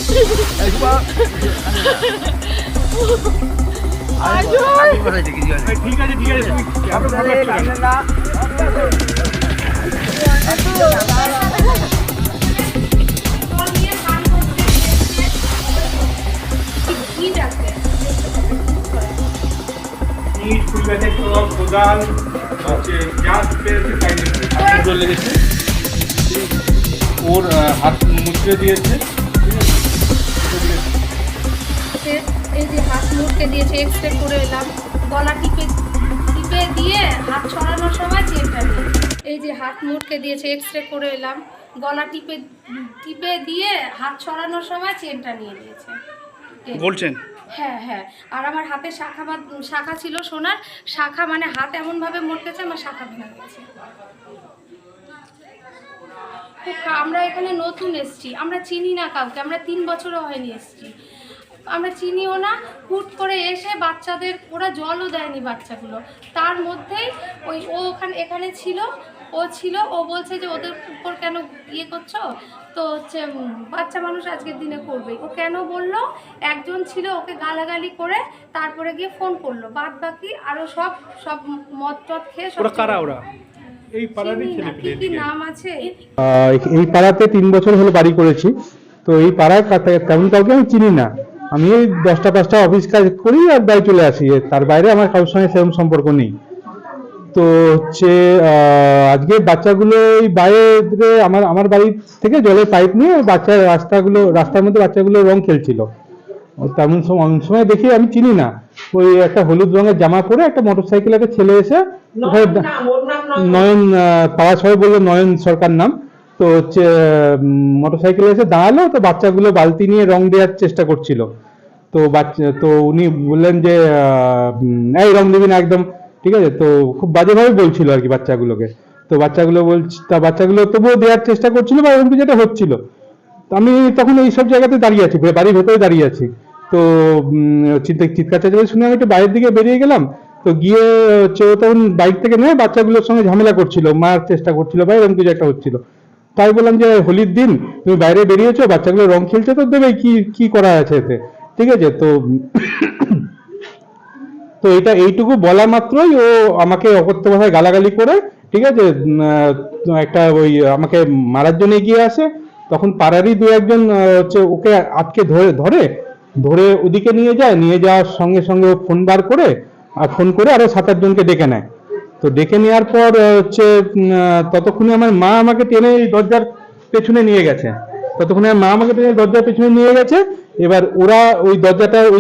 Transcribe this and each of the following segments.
ঠিক আছে ঠিক আছে ইট ফুল গাছের টব কোদাল হচ্ছে গ্যাস পেয়েছে সাইডে লেগেছে ওর হাত মুচড়ে দিয়েছে এই যে হাত মুড়কে দিয়েছে এক্সরে করে এলাম গলা টিপে টিপে দিয়ে হাত ছড়ানোর সময় চেনটা নিয়ে এই যে হাত মুড়কে দিয়েছে এক্সরে করে এলাম গলা টিপে টিপে দিয়ে হাত ছড়ানোর সময় চেনটা নিয়ে নিয়েছে বলছেন হ্যাঁ হ্যাঁ আর আমার হাতে শাখা ছিল সোনার শাখা মানে হাত এমনভাবে মটকেছে আমার শাখা ভেঙে গেছে আমরা এখানে নতুন এসছি আমরা চিনি না কাউকে আমরা 3 বছরও হয়নি এসছি আমরা চিনিও না হুট করে এসে বাচ্চাদের ওরা জলও দেয়নি বাচ্চাগুলো তার মধ্যেই ওই ও এখানে ছিল ও বলছে যে ওদের উপর কেন ইয়ে করছো তো হচ্ছে বাচ্চা মানুষ আজকের দিনে করবে ও কেন বললো একজন ছিল ওকে গালাগালি করে তারপরে গিয়ে ফোন করলো বাদ বাকি আরও সব মদ টদ খেয়ে সব কারা ওরা এই পাড়ারই ছেলে কি নাম আছে এই পাড়াতে 3 বছর হলো বাড়ি করেছি তো এই পাড়ায় তেমন কাউকে আমি চিনি না আমি এই 10টা 5টা অফিস কাজ করি আর বাড়ি চলে আসি তার বাইরে আমার কারোর সঙ্গে সেরকম সম্পর্ক নেই তো হচ্ছে আজকে বাচ্চাগুলো এই বাইরে আমার বাড়ি থেকে জলের পাইপ নিয়ে রাস্তার মধ্যে বাচ্চাগুলো রং খেলছিল তেমন সময় দেখি আমি চিনি না ওই একটা হলুদ রঙের জামা পরে একটা মোটরসাইকেল একটা ছেলে এসে নয়ন পাওয়া সবাই বললো নয়ন সরকার নাম তো হচ্ছে মোটরসাইকেলে এসে দাঁড়ালো তো বাচ্চাগুলো বালতি নিয়ে রং দেওয়ার চেষ্টা করছিল তো উনি বললেন যে এই রং দিবি না একদম ঠিক আছে তো খুব বাজেভাবে বলছিল আর কি বাচ্চাগুলোকে তো বাচ্চাগুলো তবুও দেওয়ার চেষ্টা করছিল বা এরকম কিছু একটা হচ্ছিল আমি তখন এইসব জায়গাতে দাঁড়িয়ে আছি বাড়ির ভেতরে দাঁড়িয়ে আছি তো চিৎকার চেঁচামেচি শুনে আমি একটু বাইরের দিকে বেরিয়ে গেলাম তো গিয়ে হচ্ছে ও তখন বাইক থেকে নেমে বাচ্চাগুলোর সঙ্গে ঝামেলা করছিল মারার চেষ্টা করছিল বা এরকম কিছু একটা হচ্ছিল তাই বললাম যে হোলির দিন তুমি বাইরে বেরিয়েছো বাচ্চাগুলো রং খেলছে তো দেবে কি করা আছে এতে ঠিক আছে তো এইটুকু বলা মাত্রই ও আমাকে অকথ্য ভাষায় গালাগালি করে ঠিক আছে একটা ওই আমাকে মারার জন্য এগিয়ে আসে তখন পাড়ারই 2-1 হচ্ছে ওকে আটকে ধরে ওদিকে নিয়ে যাওয়ার সঙ্গে সঙ্গে ফোন বার করে আরো 7-8 জনকে ডেকে নেয় তো ডেকে নেওয়ার পর হচ্ছে ততক্ষণে আমার মা আমাকে টেনে দরজার পেছনে নিয়ে গেছে এবার ওরা ওই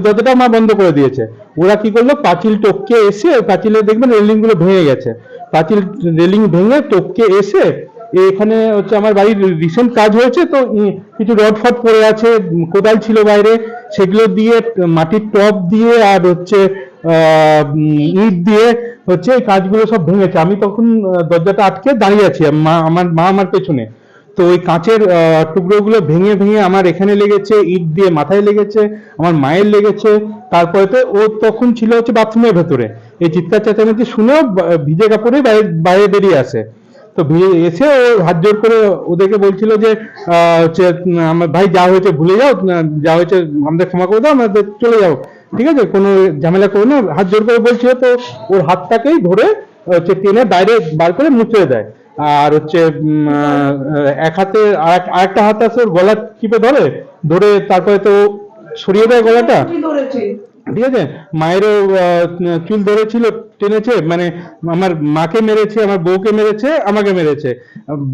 দরজাটা মা বন্ধ করে দিয়েছে ওরা কি করলো পাঁচিল টপকে এসে পাঁচিলে দেখবেন রেলিং গুলো ভেঙে গেছে পাঁচিল রেলিং ভেঙে টপকে এসে এখানে হচ্ছে আমার বাড়ির রিসেন্ট কাজ হয়েছে তো কিছু রড ফড পড়ে আছে কোদাল ছিল বাইরে সেগুলো দিয়ে মাটির টব দিয়ে আর হচ্ছে ইট দিয়ে হচ্ছে এই কাজগুলো সব ভেঙেছে আমি তখন দরজাটা আটকে দাঁড়িয়ে আছি আমার মা আমার পেছনে তো ওই কাঁচের টুকরোগুলো ভেঙে আমার এখানে লেগেছে ইট দিয়ে মাথায় লেগেছে আমার মায়ের লেগেছে তারপরে তো ও তখন ছিল হচ্ছে বাথরুমের ভেতরে এই চিৎকার চেঁচামেচি শুনেও ভিজে কাপড়ে বাইরে বেরিয়ে আসে তো এসে ও হাত জোর করে ওদেরকে বলছিল যে হচ্ছে আমার ভাই যা হয়েছে ভুলে যাও যা হয়েছে আমাদের ক্ষমা করে দাও আমাদের চলে যাও ঠিক আছে কোনো ঝামেলা করো না হাত জোর করে বলছিল তো ওর হাতটাকেই ধরে হচ্ছে টেনে বাইরে বার করে মুচড়ে দেয় আর হচ্ছে এক হাতে আরেকটা হাত আছে ওর গলা চিপে ধরে তারপরে তো সরিয়ে দেয় গলাটা ঠিক আছে মায়েরও চুল ধরেছিল টেনেছে মানে আমার মাকে মেরেছে আমার বউকে মেরেছে আমাকে মেরেছে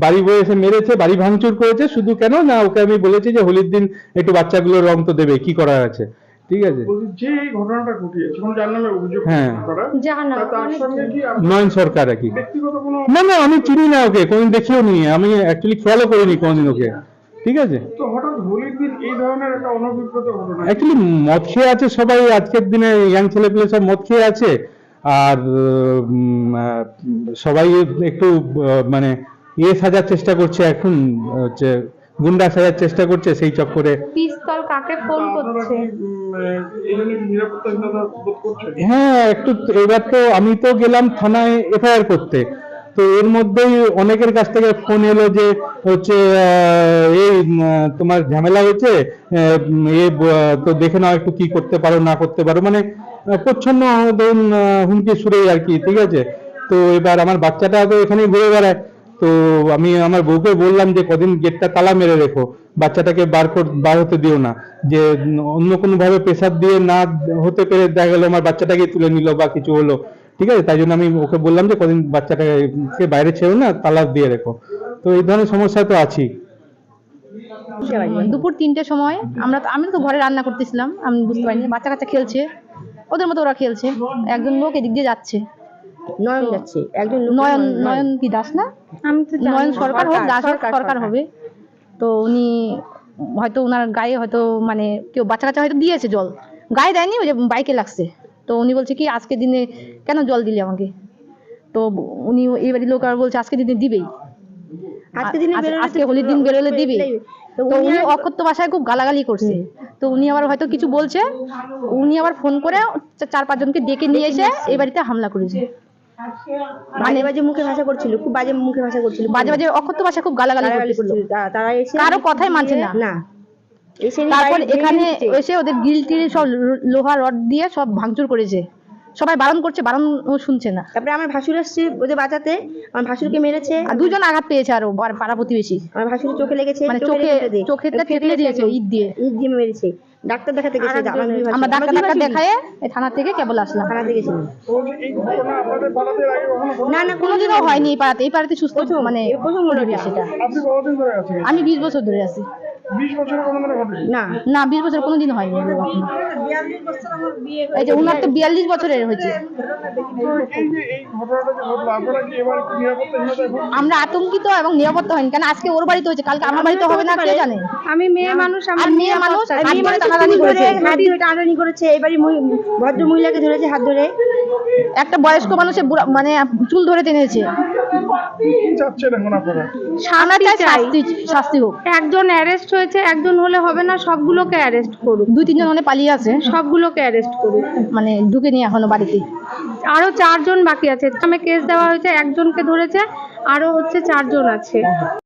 বাড়ি বয়ে এসে মেরেছে বাড়ি ভাঙচুর করেছে শুধু কেন না ওকে আমি বলেছি যে হোলির দিন একটু বাচ্চাগুলো রং তো দেবে কি করা আছে ঠিক আছে যে ঘটনাটা ঘটিয়েছে কোন যার নামে অভিযোগ করা তার সঙ্গে কি নয়ন সরকার আর কি ব্যক্তিগত কোনো না আমি চিনি না ওকে কোনদিন দেখিও নি আমি অ্যাকচুয়ালি খেয়ালও করিনি কোনদিন ওকে ঠিক আছে তো হঠাৎ হোলির দিন এই ধরনের একটা অনভিপ্রেত ঘটনা অ্যাকচুয়ালি মদ খেয়ে আছে সবাই আজকের দিনে ইয়াং ছেলেপেলে সব মদ খেয়ে আছে আর সবাই একটু মানে সাজার চেষ্টা করছে এখন হচ্ছে গুন্ডা সাজার চেষ্টা করছে সেই চক্করে পিস্তল কাকে ফোন করছে হ্যাঁ একটু এবার তো আমি তো গেলাম থানায় এফআইআর করতে তো এর মধ্যেই অনেকের কাছ থেকে ফোন এলো যে হচ্ছে তোমার ঝামেলা হয়েছে, তো দেখে নাও একটু কি করতে পারো না করতে পারো, মানে প্রচ্ছন্ন ধরুন হুমকি সুরে আর কি, ঠিক আছে। তো এবার আমার বাচ্চাটা তো এখানেই ঘুরে বেড়ায়, তো আমি আমার বউকে বললাম যে কদিন গেটটা তালা মেরে রেখো, বাচ্চাটাকে বার হতে দিও না, যে অন্য কোনো ভাবে প্রেসার দিয়ে না হতে পেরে দেখা গেলো আমার বাচ্চাটাকে তুলে নিল বা কিছু হলো, ঠিক আছে। তাই জন্য আমি ওকে বললাম যে কদিন বাচ্চাটাকে বাইরে ছেড়ো না, তালা দিয়ে রেখো। তো এই ধরনের সমস্যা তো আছেই। দুপুর 3টের সময় আমি তো ঘরে রান্না করতেছিলাম, আমি বুঝতে পারিনি, বাচ্চা কাচ্চা খেলছে, ওদের মতো ওরা খেলছে, একজন লোক এদিক দিয়ে যাচ্ছে, নয়ন যাচ্ছে, একজন নয়ন কি দাস না, আমি তো নয়ন সরকার হোক, দাস হোক, সরকার হবে। তো উনি হয়তো ওনার গায়ে হয়তো মানে কেউ বাচ্চা কাচ্চা হয়তো দিয়েছে জল, গায়ে দেয়নি, ওই যে বাইকে লাগছে। তো উনি বলছে কি আজকে দিনে কেন জল দিলি আমাকে, তো উনি এই বাড়ির লোক আর বলছে আজকে দিনে দিবেই, আজকে হোলির দিন বেরোলে দিবে। তো উনি অকথ্য ভাষায় খুব গালাগালি করছে। তো উনি আবার হয়তো কিছু বলছে, উনি আবার ফোন করে 4-5 জনকে ডেকে নিয়ে এসে এই বাড়িতে হামলা করেছে। মানে বাজে মুখে ভাষা করছিল, খুব বাজে মুখে ভাষা করছিল, বাজে বাজে অকথ্য ভাষা খুব গালাগালি করছিল। তারা এসে কারো কথাই মানছে না। তারপর এখানে এসে ওদের গ্রিল টিল সব লোহা রড দিয়ে সব ভাঙচুর করেছে, সবাই বারণ করছে, বারণ শুনছে না। তারপরে আমার ভাসুর এসছে ওদের বাঁচাতে, আমার ভাসুরকে মেরেছে, আর 2 জন আঘাত পেয়েছে আরো পাড়া প্রতিবেশী, আমার ভাসুরের চোখে লেগেছে, মানে চোখেতে থেতলে দিয়েছে, ইট দিয়ে মেরেছে। ডাক্তার দেখাতে গেছে, আমরা ডাক্তার দেখায়ে থানা থেকে কেবল আসলাম। থানা থেকে গেছিল না, না কোনোদিনও হয়নি এই পাড়াতে সুস্থ মানে সেটা। আমি 20 বছর ধরে আছি। 20 বছরের কোনো না না 20 বছর কোনোদিন হয়নি। এই যে উনার তো 42 বছরের হয়েছে। আমরা আতঙ্কিত এবং নিরাপত্তা হয়নি, কারণ আজকে ওর বাড়িতে হয়েছে, কালকে আমার বাড়িতে হবে না কে জানে। আমি মেয়ে মানুষ, আর মেয়ে মানুষ টানাটানি করেছে, এবারে ভদ্র মহিলাকে ধরেছে হাত ধরে, একটা বয়স্ক মানুষের মানে চুল ধরে টেনেছে। শাস্তি হোক। একজন অ্যারেস্ট হয়েছে, একজন হলে হবে না, সবগুলোকে অ্যারেস্ট করুক। 2-3 জন মানে পালিয়ে আছে, সবগুলোকে অ্যারেস্ট করুক, মানে ঢুকে নিয়ে এখনো বাড়িতে। আরো 4 জন বাকি আছে, কেস দেওয়া হয়েছে, একজনকে ধরেছে, আরো হচ্ছে 4 জন আছে।